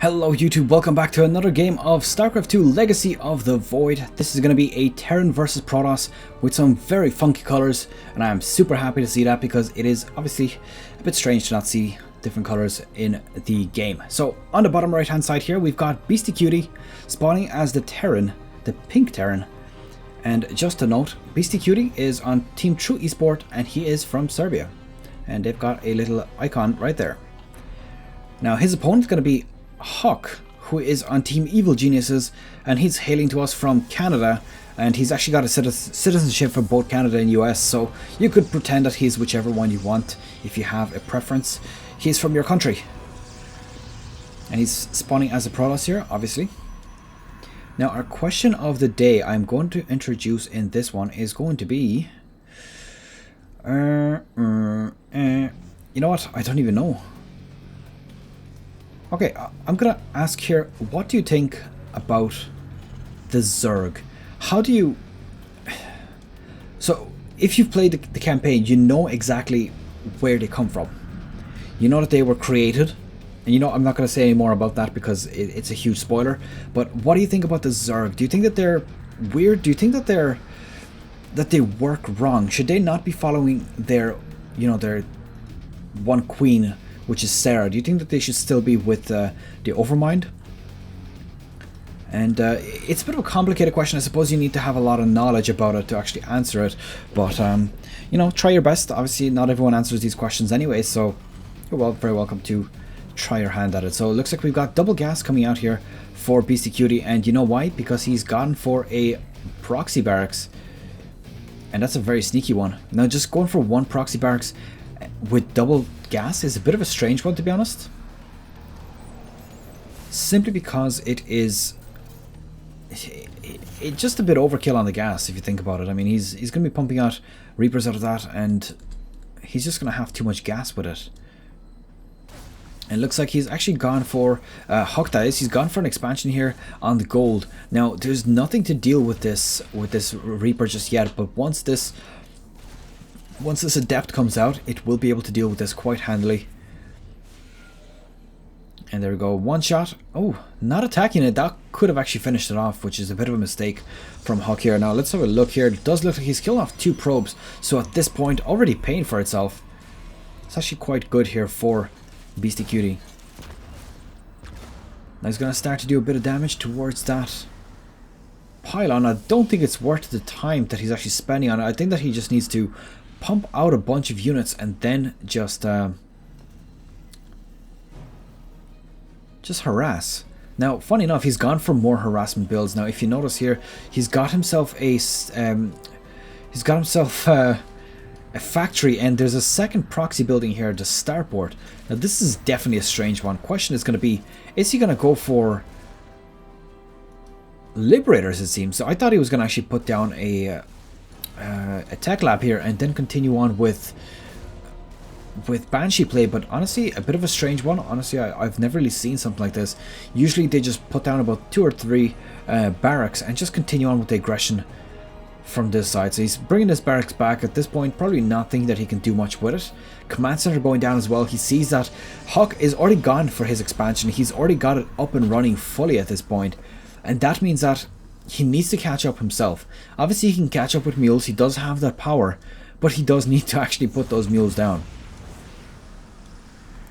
Hello YouTube, welcome back to another game of Starcraft 2 Legacy of the Void. This is going to be a Terran versus Protoss with some very funky colors, and I am super happy to see that because it is obviously a bit strange to not see different colors in the game. So on the bottom right hand side here we've got Beastyqt spawning as the Terran, the pink Terran. And just to note, Beastyqt is on Team True eSport and he is from Serbia. And they've got a little icon right there. Now his opponent is going to be HuK, who is on Team Evil Geniuses, and he's hailing to us from Canada, and he's actually got a citizenship for both Canada and US, so you could pretend that he's whichever one you want if you have a preference. He's from your country. And he's spawning as a Protoss here, obviously. Now our question of the day I'm going to introduce in this one is going to be... you know what? I don't even know. Okay, I'm gonna ask here, what do you think about the Zerg? How do you... So, if you've played the campaign, you know exactly where they come from. You know that they were created, and you know I'm not gonna say any more about that because it's a huge spoiler, but what do you think about the Zerg? Do you think that they're weird? Do you think that they work wrong? Should they not be following their, you know, their one queen, which is Sarah? Do you think that they should still be with the Overmind? And it's a bit of a complicated question. I suppose you need to have a lot of knowledge about it to actually answer it. But, you know, try your best. Obviously, not everyone answers these questions anyway, so you're very welcome to try your hand at it. So it looks like we've got double gas coming out here for Beastyqt. And you know why? Because he's gone for a proxy barracks. And that's a very sneaky one. Now, just going for one proxy barracks with double gas is a bit of a strange one, to be honest. Simply because it is just a bit overkill on the gas, if you think about it. I mean, he's going to be pumping out Reapers out of that, and he's just going to have too much gas with it. And it looks like he's actually gone for HuK, that is, he's gone for an expansion here on the gold. Now, there's nothing to deal with this Reaper just yet, but once this adept comes out, it will be able to deal with this quite handily. And there we go, one shot. Oh, not attacking it. That could have actually finished it off, which is a bit of a mistake from HuK here. Now let's have a look here. It does look like he's killed off 2 probes, so at this point already paying for itself. It's actually quite good here for Beastyqt. Now he's going to start to do a bit of damage towards that pylon. I don't think it's worth the time that he's actually spending on it. I think that he just needs to pump out a bunch of units and then just harass. Now, funny enough, he's gone for more harassment builds. Now, if you notice here, he's got himself a factory, and there's a second proxy building here, the starport. Now, this is definitely a strange one. Question is going to be, is he going to go for liberators? It seems. So I thought he was going to actually put down a tech lab here and then continue on with Banshee play, but honestly a bit of a strange one. Honestly, I've never really seen something like this. Usually they just put down about 2 or 3 barracks and just continue on with the aggression from this side. So he's bringing his barracks back at this point, probably not thinking that he can do much with it. Command center going down as well. He sees that HuK is already gone for his expansion. He's already got it up and running fully at this point, and that means that he needs to catch up himself. Obviously he can catch up with mules, he does have that power, but he does need to actually put those mules down.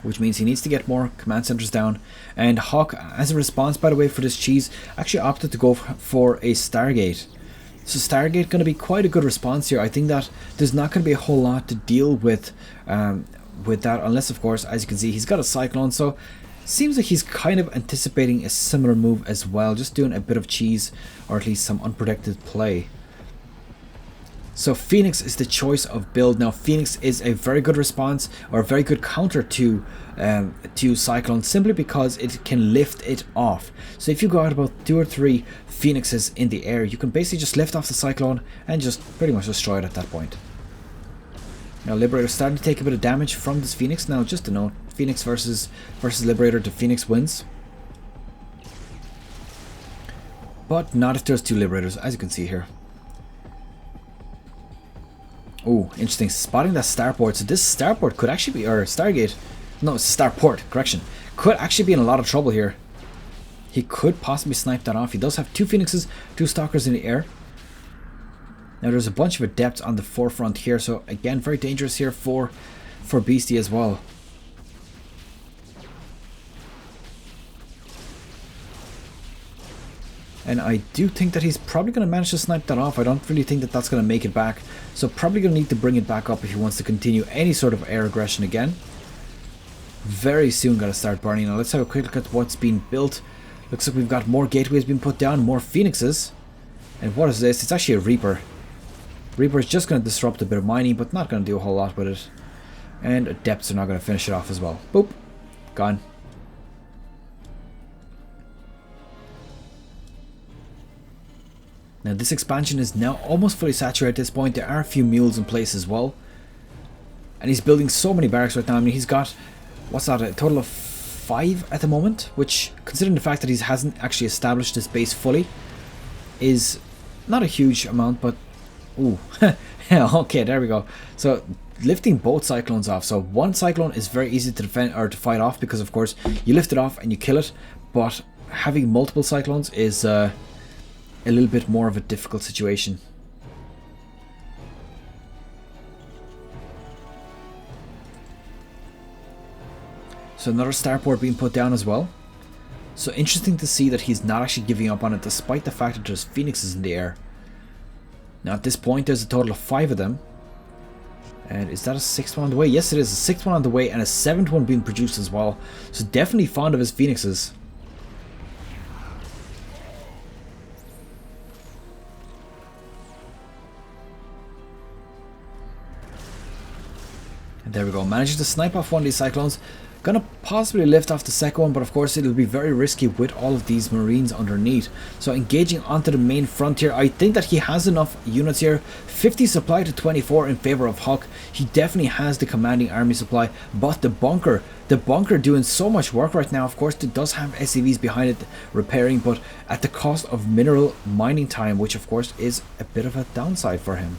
Which means he needs to get more command centers down. And HuK, as a response by the way for this cheese, actually opted to go for a Stargate. So Stargate going to be quite a good response here. I think that there's not going to be a whole lot to deal with that, unless of course, as you can see, he's got a Cyclone, so seems like he's kind of anticipating a similar move as well, just doing a bit of cheese, or at least some unpredicted play. So Phoenix is the choice of build. Now Phoenix is a very good response, or a very good counter to Cyclone, simply because it can lift it off. So if you go out about 2 or 3 Phoenixes in the air, you can basically just lift off the Cyclone and just pretty much destroy it at that point. Now Liberator's starting to take a bit of damage from this Phoenix. Now just to note, Phoenix versus Liberator, the Phoenix wins. But not if there's 2 Liberators, as you can see here. Oh, interesting. Spotting that starport. So this starport could actually be, or Stargate. No, it's a starport, correction. Could actually be in a lot of trouble here. he could possibly snipe that off. He does have 2 Phoenixes, 2 Stalkers in the air. Now there's a bunch of Adepts on the forefront here, so again very dangerous here for Beasty as well. And I do think that he's probably going to manage to snipe that off. I don't really think that that's going to make it back. So probably going to need to bring it back up if he wants to continue any sort of air aggression again. Very soon going to start burning. Now let's have a quick look at what's been built. Looks like we've got more gateways being put down, more Phoenixes. And what is this? It's actually a Reaper. Reaper is just going to disrupt a bit of mining, but not going to do a whole lot with it. And Adepts are not going to finish it off as well. Boop. Gone. Now this expansion is now almost fully saturated at this point. There are a few mules in place as well. And he's building so many barracks right now. I mean, he's got, what's that, a total of 5 at the moment, which, considering the fact that he hasn't actually established this base fully, is not a huge amount, but ooh. Okay, there we go. So lifting both cyclones off. So one cyclone is very easy to defend or to fight off, because of course you lift it off and you kill it, but having multiple cyclones is a little bit more of a difficult situation. So another starport being put down as well. So interesting to see that he's not actually giving up on it, despite the fact that there's Phoenixes in the air. Now at this point there's a total of 5 of them. And is that a 6th one on the way? Yes, it is. A 6th one on the way and a 7th one being produced as well. So definitely fond of his Phoenixes. And there we go. Managing to snipe off one of these cyclones. Gonna possibly lift off the second one, but of course it'll be very risky with all of these marines underneath. So engaging onto the main front here, I think that he has enough units here. 50 supply to 24 in favor of HuK. He definitely has the commanding army supply, but the bunker doing so much work right now. Of course it does have SCVs behind it repairing, but at the cost of mineral mining time, which of course is a bit of a downside for him.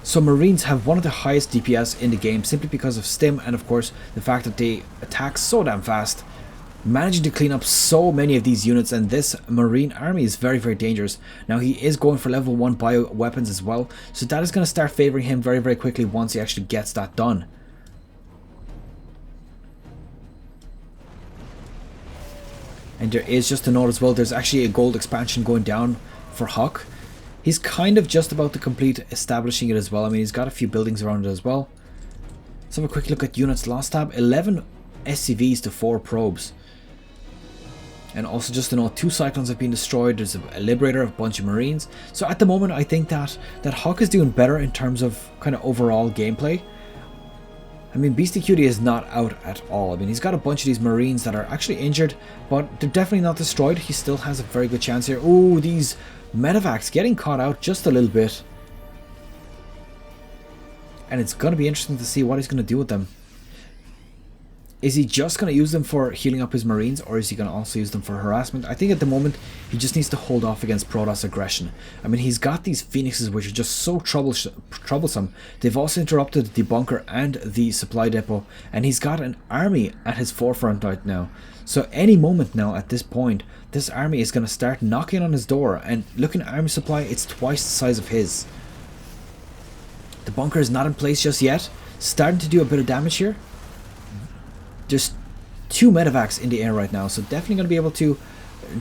So Marines have one of the highest DPS in the game, simply because of Stim and of course the fact that they attack so damn fast. Managing to clean up so many of these units, and this Marine army is very, very dangerous. Now he is going for level 1 bio weapons as well, so that is going to start favouring him very, very quickly once he actually gets that done. And there is, just a note as well, there's actually a gold expansion going down for HuK. He's kind of just about to complete establishing it as well. I mean, he's got a few buildings around it as well. Let's have a quick look at units lost tab. 11 SCVs to 4 probes. And also just to note, 2 cyclones have been destroyed. There's a liberator, a bunch of marines. So at the moment I think that HuK is doing better in terms of kind of overall gameplay. I mean, Beastyqt is not out at all. I mean, he's got a bunch of these marines that are actually injured, but they're definitely not destroyed. He still has a very good chance here. Ooh, these medevacs getting caught out just a little bit. And it's going to be interesting to see what he's going to do with them. Is he just going to use them for healing up his marines, or is he going to also use them for harassment? I think at the moment he just needs to hold off against Protoss aggression. I mean, he's got these Phoenixes which are just so troublesome. They've also interrupted the bunker and the supply depot, and he's got an army at his forefront right now. So any moment now at this point, this army is going to start knocking on his door, and looking at army supply, it's twice the size of his. The bunker is not in place just yet, starting to do a bit of damage here. Just 2 medevacs in the air right now, so definitely going to be able to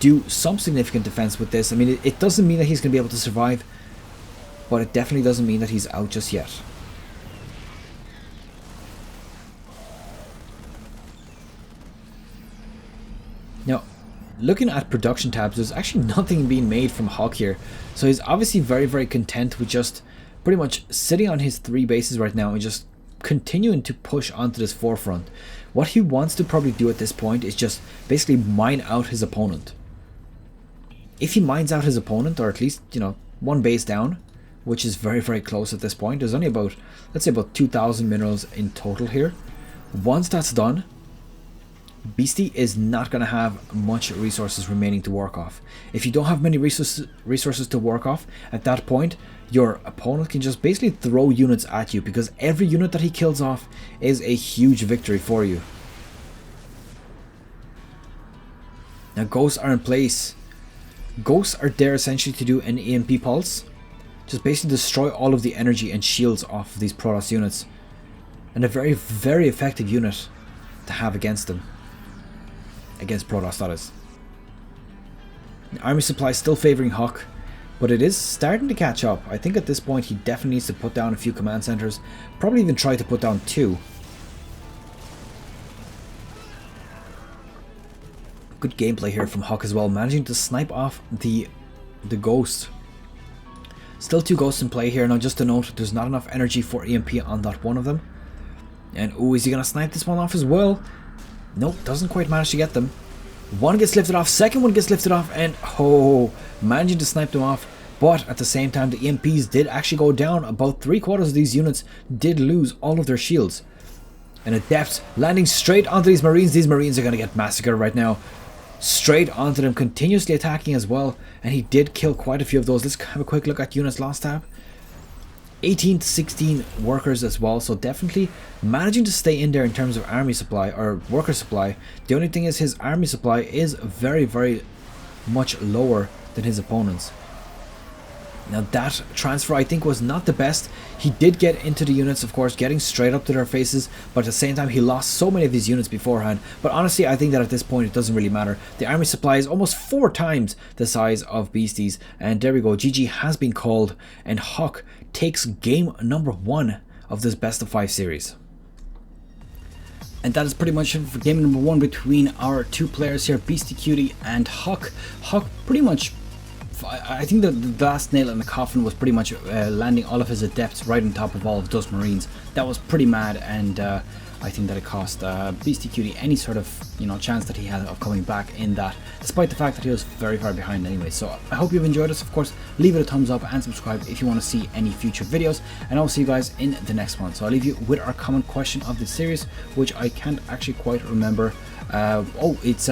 do some significant defense with this. I mean, it doesn't mean that he's going to be able to survive, but it definitely doesn't mean that he's out just yet. Now, looking at production tabs, there's actually nothing being made from HuK here, so he's obviously very, very content with just pretty much sitting on his 3 bases right now and just continuing to push onto this forefront. What he wants to probably do at this point is just basically mine out his opponent. If he mines out his opponent, or at least, you know, 1 base down, which is very, very close at this point. There's only about, let's say about 2,000 minerals in total here. Once that's done, Beasty is not going to have much resources remaining to work off. If you don't have many resources to work off, at that point, your opponent can just basically throw units at you, because every unit that he kills off is a huge victory for you. Now ghosts are in place. Ghosts are there essentially to do an EMP pulse. Just basically destroy all of the energy and shields off of these Protoss units. And a very, very effective unit to have against them. Against Protoss, that is. The army supply is still favouring HuK, but it is starting to catch up. I think at this point he definitely needs to put down a few command centres. Probably even try to put down 2. Good gameplay here from HuK as well, managing to snipe off the ghost. Still 2 ghosts in play here. Now just to note, there's not enough energy for EMP on that one of them. And oh, is he going to snipe this one off as well? Nope, doesn't quite manage to get them. One gets lifted off, second one gets lifted off, and oh, managing to snipe them off. But at the same time, the EMPs did actually go down. About 3/4 of these units did lose all of their shields. And Adept landing straight onto these Marines. These Marines are going to get massacred right now. Straight onto them, continuously attacking as well. And he did kill quite a few of those. Let's have a quick look at units lost tab. 18 to 16 workers as well, so definitely managing to stay in there in terms of army supply or worker supply. The only thing is his army supply is very, very much lower than his opponents. Now that transfer I think was not the best. He did get into the units, of course, getting straight up to their faces, but at the same time he lost so many of these units beforehand. But honestly, I think that at this point it doesn't really matter. The army supply is almost 4 times the size of Beasties, and there we go, GG has been called, and HuK takes game number 1 of this best of 5 series. And that is pretty much it for game number 1 between our 2 players here, Beastyqt and HuK. HuK pretty much, I think the last nail in the coffin was pretty much landing all of his adepts right on top of all of those Marines. That was pretty mad, and I think that it cost Beastyqt any sort of chance that he had of coming back in that, despite the fact that he was very far behind anyway. So I hope you've enjoyed this. Of course, leave it a thumbs up and subscribe if you want to see any future videos, and I'll see you guys in the next one. So I'll leave you with our common question of the series, which I can't actually quite remember. It's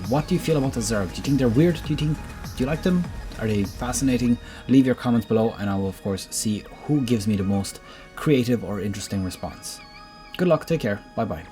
what do you feel about the Zerg? Do you think they're weird? Do you like them? Are they fascinating? Leave your comments below, and I will of course see who gives me the most creative or interesting response. Good luck, take care, bye bye.